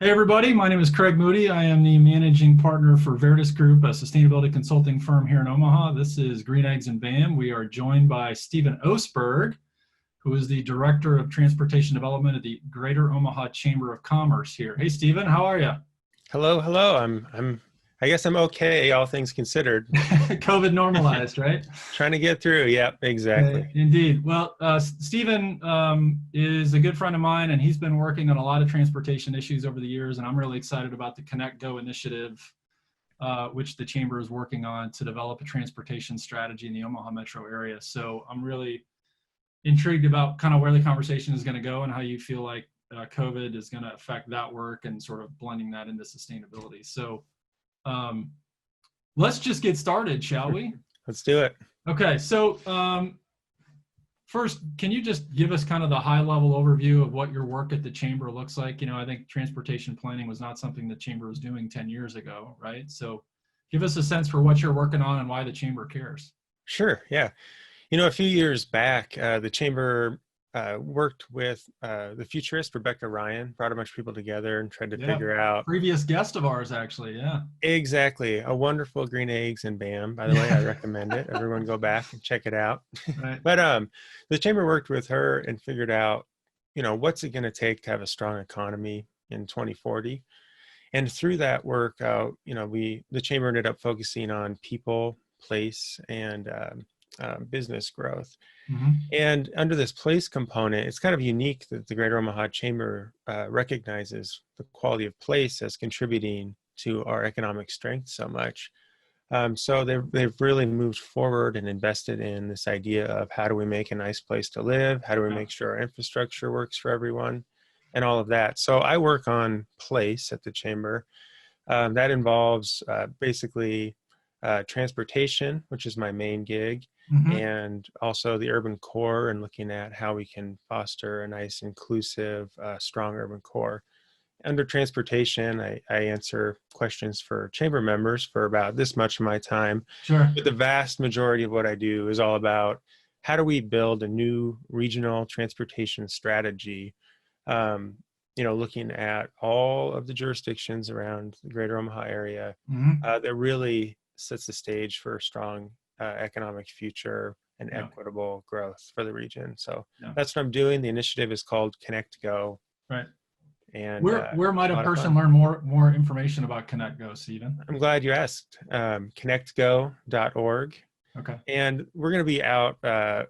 Hey everybody, my name is Craig Moody. I am the managing partner for Verdis Group, a sustainability consulting firm here in Omaha. This is Green Eggs and BAM. We are joined by Stephen Osberg, who is the Director of Transportation Development at the Greater Omaha Chamber of Commerce here. Hey Stephen, how are you? Hello, hello. I guess I'm okay, all things considered. COVID normalized, right? Trying to get through. Yeah, exactly. Indeed. Well, Stephen is a good friend of mine, and he's been working on a lot of transportation issues over the years, and I'm really excited about the Connect Go initiative, which the Chamber is working on to develop a transportation strategy in the Omaha metro area. So I'm really intrigued about kind of where the conversation is going to go and how you feel like COVID is going to affect that work and sort of blending that into sustainability. So um, let's just get started, shall we? Let's do it. Okay, so first, can you just give us kind of the high level overview of what your work at the Chamber looks like? I think transportation planning was not something the Chamber was doing 10 years ago, right? So give us a sense for what you're working on and why the Chamber cares. Sure. Yeah. A few years back, the chamber worked with the futurist Rebecca Ryan, brought a bunch of people together and tried to Yeah, figure out previous guest of ours, actually. Yeah. exactly a wonderful green eggs and bam. By the way, I recommend it. Everyone go back and check it out. Right. But the chamber worked with her and figured out, what's it going to take to have a strong economy in 2040. And through that work, the chamber ended up focusing on people, place, and business growth. Mm-hmm. And under this place component, it's kind of unique that the Greater Omaha Chamber recognizes the quality of place as contributing to our economic strength so much. So they've really moved forward and invested in this idea of how do we make a nice place to live? How do we Yeah. make sure our infrastructure works for everyone? And all of that. So I work on place at the chamber. That involves basically transportation, which is my main gig, Mm-hmm. and also the urban core and looking at how we can foster a nice, inclusive, strong urban core. Under transportation, I answer questions for chamber members for about this much of my time, Sure. but the vast majority of what I do is all about how do we build a new regional transportation strategy, um, looking at all of the jurisdictions around the greater Omaha area, Mm-hmm. that really sets the stage for a strong economic future and Yeah. equitable growth for the region. So Yeah. that's what I'm doing. The initiative is called Connect Go, Right. and Where might it's a a lot of person fun. learn more information about Connect Go, Stephen? I'm glad you asked. Connectgo.org. Okay. And we're going to be out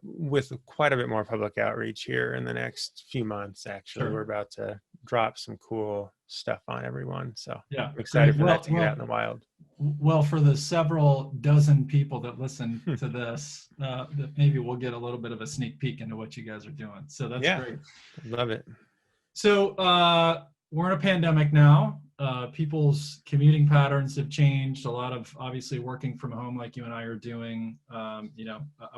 with quite a bit more public outreach here in the next few months, actually. We're Sure. about to drop some cool stuff on everyone. So Yeah. I'm excited Great. for that Well, to get out in well, the wild. well, for the several dozen people that listen to this, that maybe we'll get a little bit of a sneak peek into what you guys are doing. So that's Yeah, great. love it. So we're in a pandemic now. People's commuting patterns have changed. A lot of obviously working from home, like you and I are doing. I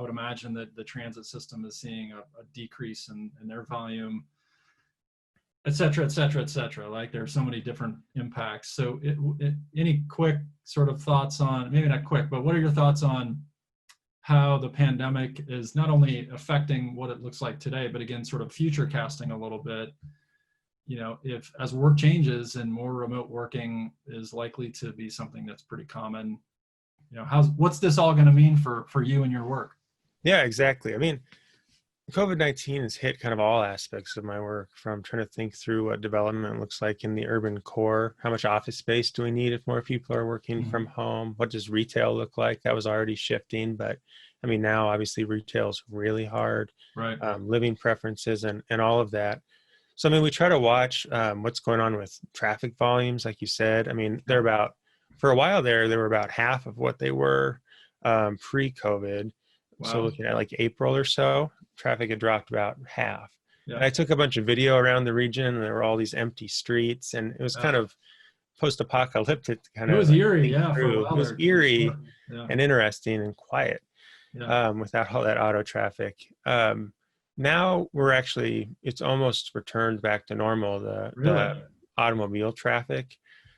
would imagine that the transit system is seeing a decrease in their volume, et cetera, et cetera, et cetera. Like there are so many different impacts. So any quick sort of thoughts on, maybe not quick, but what are your thoughts on how the pandemic is not only affecting what it looks like today, but again, sort of future casting a little bit, if as work changes and more remote working is likely to be something that's pretty common, what's this all going to mean for you and your work? Yeah, exactly. I mean, COVID-19 has hit kind of all aspects of my work, from trying to think through what development looks like in the urban core. How much office space do we need if more people are working from Mm-hmm. home? What does retail look like? That was already shifting, but I mean, now obviously retail is really hard, Right. living preferences and all of that. So, I mean, we try to watch what's going on with traffic volumes, like you said. I mean, Yeah. for a while there, they were about half of what they were pre-COVID. So Wow. looking at like April or so, traffic had dropped about half. And Yeah. I took a bunch of video around the region, and there were all these empty streets, and it was Yeah. kind of post-apocalyptic to kind It of was like eerie. think Yeah. For a through. It while was there, for eerie sure. Yeah. and interesting and quiet, Yeah. without all that auto traffic. Now it's almost returned back to normal, Really. the automobile traffic,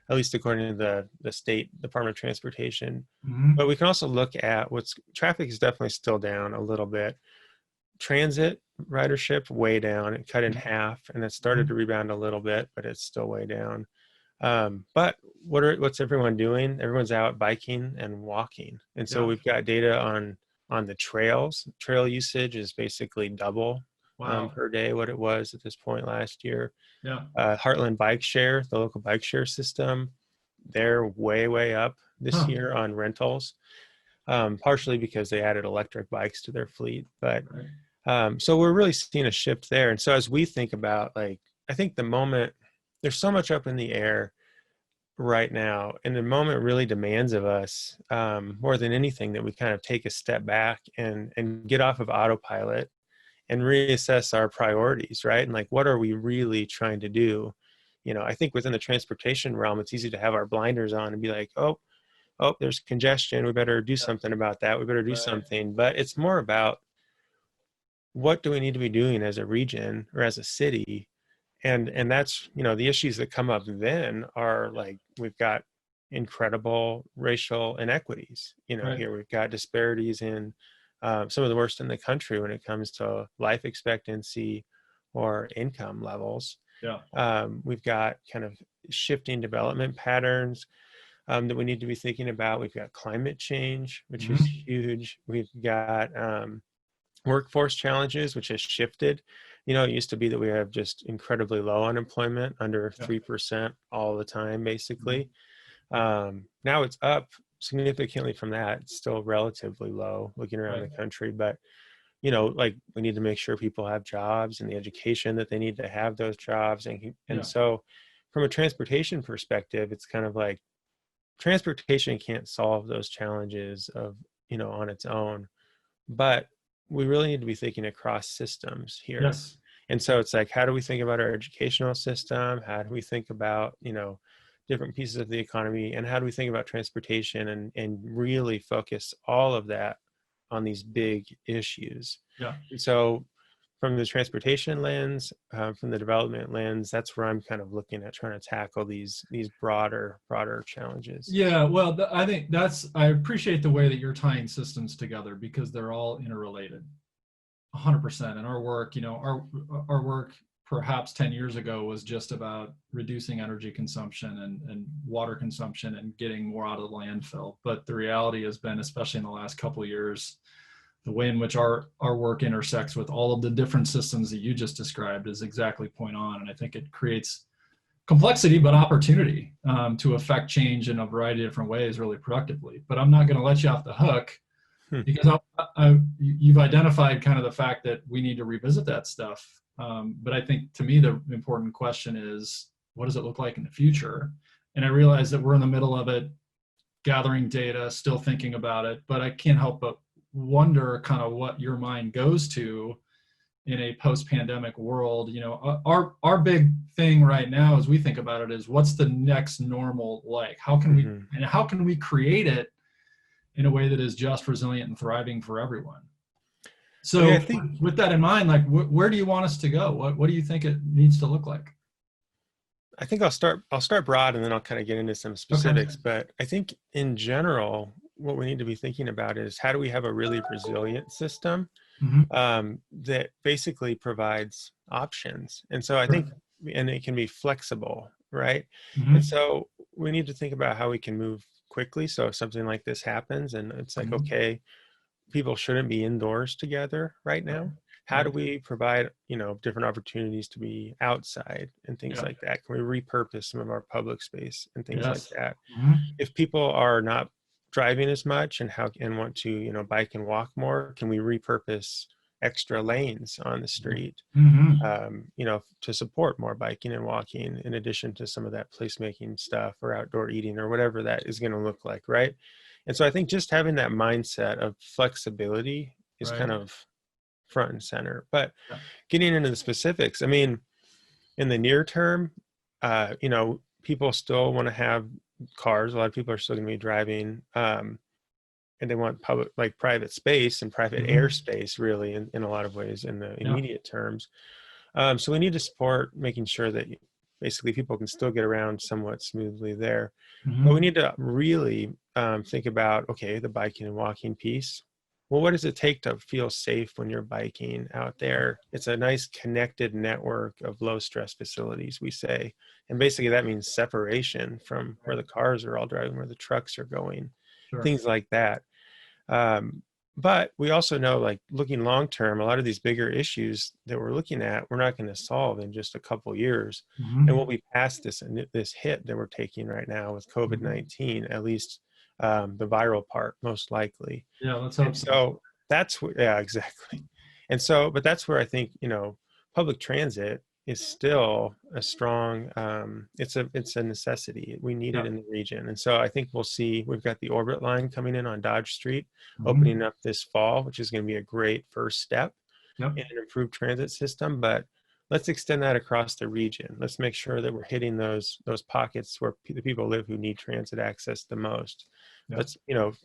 at least according to the state Department of Transportation. But Mm-hmm. we can also look at what's traffic is definitely still down a little bit. Transit ridership way down. It cut in half, and it started Mm-hmm. to rebound a little bit, but it's still way down. But what's everyone doing? Everyone's out biking and walking. And so Yeah. we've got data on the trails. Trail usage is basically double Wow. per day what it was at this point last year. Yeah. Heartland Bike Share, the local bike share system, they're way up this Huh. year on rentals, partially because they added electric bikes to their fleet. But Right. so we're really seeing a shift there. And so as we think about, like, I think the moment, there's so much up in the air right now, and the moment really demands of us, more than anything, that we kind of take a step back and get off of autopilot and reassess our priorities, right? And like, what are we really trying to do? I think within the transportation realm, it's easy to have our blinders on and be like, oh, there's congestion. We better do Yeah. something about that. We better do Right. something. But it's more about, what do we need to be doing as a region or as a city? And that's, the issues that come up then are like, we've got incredible racial inequities. Right. Here we've got disparities in, some of the worst in the country when it comes to life expectancy or income levels. Yeah. We've got kind of shifting development patterns, that we need to be thinking about. We've got climate change, which is huge. We've got, workforce challenges, which has shifted. It used to be that we have just incredibly low unemployment, under Yeah. 3% all the time, basically. Mm-hmm. Now it's up significantly from that. It's still relatively low looking around Right. the country, but like, we need to make sure people have jobs and the education that they need to have those jobs. And Yeah. so from a transportation perspective, it's kind of like, transportation can't solve those challenges on its own, but we really need to be thinking across systems here. Yes. And so it's like, how do we think about our educational system? How do we think about, different pieces of the economy? And how do we think about transportation, and really focus all of that on these big issues? Yeah. And so from the transportation lens, from the development lens, that's where I'm kind of looking at trying to tackle these broader challenges. Yeah, well, I think I appreciate the way that you're tying systems together, because they're all interrelated, 100%. And our work, our work perhaps 10 years ago was just about reducing energy consumption and water consumption and getting more out of the landfill. But the reality has been, especially in the last couple of years, the way in which our work intersects with all of the different systems that you just described is exactly point on. And I think it creates complexity, but opportunity, to affect change in a variety of different ways really productively. But I'm not going to let you off the hook, because you've identified kind of the fact that we need to revisit that stuff. But I think, to me, the important question is, what does it look like in the future? And I realize that we're in the middle of it, gathering data, still thinking about it, but I can't help but wonder kind of what your mind goes to in a post-pandemic world. Our big thing right now, as we think about it, is what's the next normal like? How can we create it in a way that is just, resilient, and thriving for everyone? I mean, So I think with that in mind, like, where do you want us to go? What do you think it needs to look like? I'll start broad, and then I'll kind of get into some Okay. specifics. But I think in general, what we need to be thinking about is, how do we have a really resilient system, Mm-hmm. that basically provides options? And so I Sure. think, and it can be flexible, right? And Mm-hmm. so we need to think about how we can move quickly. So if something like this happens, and it's like, Mm-hmm. okay, people shouldn't be indoors together right Right. now. How do Right. we provide, different opportunities to be outside and things Yeah. like that? Can we repurpose some of our public space and things like Yes. that? Mm-hmm. If people are not driving as much, and want to, bike and walk more, can we repurpose extra lanes on the street, Mm-hmm. to support more biking and walking, in addition to some of that placemaking stuff or outdoor eating or whatever that is going to look like, right? And so I think just having that mindset of flexibility is Right. kind of front and center. But Yeah. getting into the specifics, I mean, in the near term, people still want to have cars. A lot of people are still going to be driving, and they want public, like private space and private Mm-hmm. airspace, really, in a lot of ways, in the Yeah. immediate terms. So we need to support making sure that basically people can still get around somewhat smoothly there. But we Mm-hmm. need to really, think about, okay, the biking and walking piece. well, what does it take to feel safe when you're biking out there? It's a nice connected network of low stress facilities, we say. And basically that means separation from where the cars are all driving, where the trucks are going, Sure. things like that. But we also know, like looking long term, a lot of these bigger issues that we're looking at, we're not going to solve in just a couple years. And we'll be past this hit that we're taking right now with COVID-19, at least the viral part, most likely. Yeah, let's And hope so. so that's where, yeah, exactly. And so, but that's where I think, public transit is still a strong, it's a necessity. We need it Yeah. in the region. And so I think we've got the Orbit line coming in on Dodge Street, Mhm. opening up this fall, which is going to be a great first step Yep. in an improved transit system. But let's extend that across the region. Let's make sure that we're hitting those pockets where the people live who need transit access the most. Yep. Let's,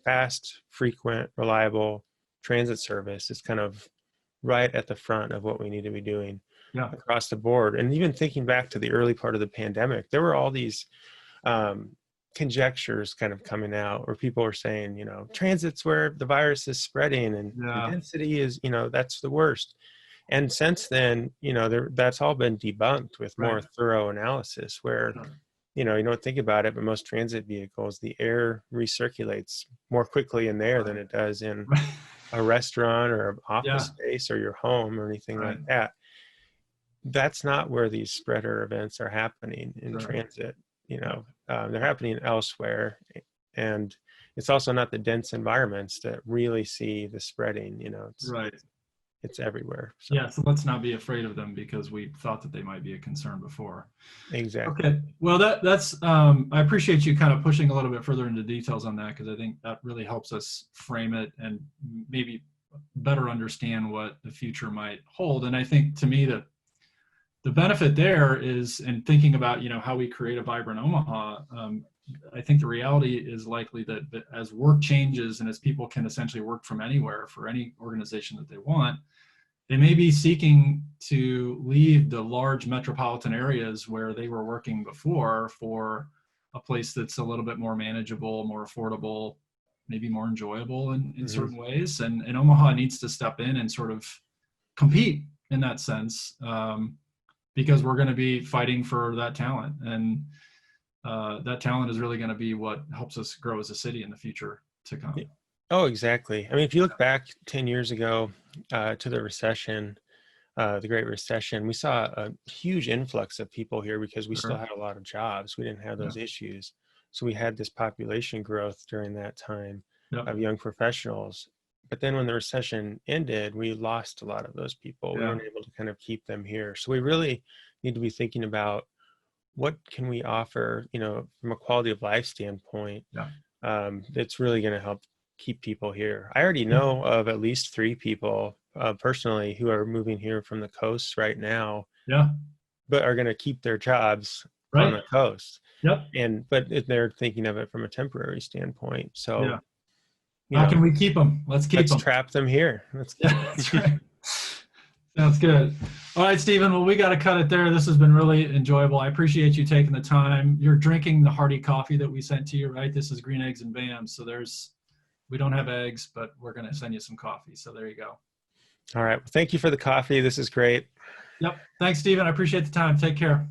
fast, frequent, reliable transit service is kind of right at the front of what we need to be doing Yeah. across the board. And even thinking back to the early part of the pandemic, there were all these conjectures kind of coming out where people were saying, transit's where the virus is spreading, and Yeah. density is, that's the worst. And since then, that's all been debunked with more Right. thorough analysis where, Sure. you don't think about it, but most transit vehicles, the air recirculates more quickly in there than it does in Right. a restaurant or an Yeah. office space or your home or anything Right. like that. That's not where these spreader events are happening in Sure. transit. They're happening elsewhere. And it's also not the dense environments that really see the spreading, Right. it's everywhere. So. Yeah, so let's not be afraid of them because we thought that they might be a concern before. Exactly. Okay, well that's I appreciate you kind of pushing a little bit further into details on that, because I think that really helps us frame it and maybe better understand what the future might hold. And I think, to me, that the benefit there is in thinking about how we create a vibrant Omaha. I think the reality is likely that as work changes and as people can essentially work from anywhere for any organization that they want, they may be seeking to leave the large metropolitan areas where they were working before for a place that's a little bit more manageable, more affordable, maybe more enjoyable in certain ways. And Omaha needs to step in and sort of compete in that sense, because we're going to be fighting for that talent. And that talent is really going to be what helps us grow as a city in the future to come. Oh, exactly. I mean, if you look back 10 years ago to the recession, the Great Recession, we saw a huge influx of people here because we still had a lot of jobs. We didn't have those issues. So we had this population growth during that time of young professionals. But then when the recession ended, we lost a lot of those people. We weren't able to kind of keep them here. So we really need to be thinking about what can we offer, from a quality of life standpoint, that's really going to help keep people here. I already know of at least 3 people personally who are moving here from the coast right now, but are going to keep their jobs on the coast. But they're thinking of it from a temporary standpoint. So how can we keep them? Let's trap them here. That's right. Sounds good. All right, Stephen. Well, we got to cut it there. This has been really enjoyable. I appreciate you taking the time. You're drinking the hearty coffee that we sent to you, right? This is Green Eggs and Bams. So we don't have eggs, but we're going to send you some coffee. So there you go. All right. Well, thank you for the coffee. This is great. Yep. Thanks, Stephen. I appreciate the time. Take care.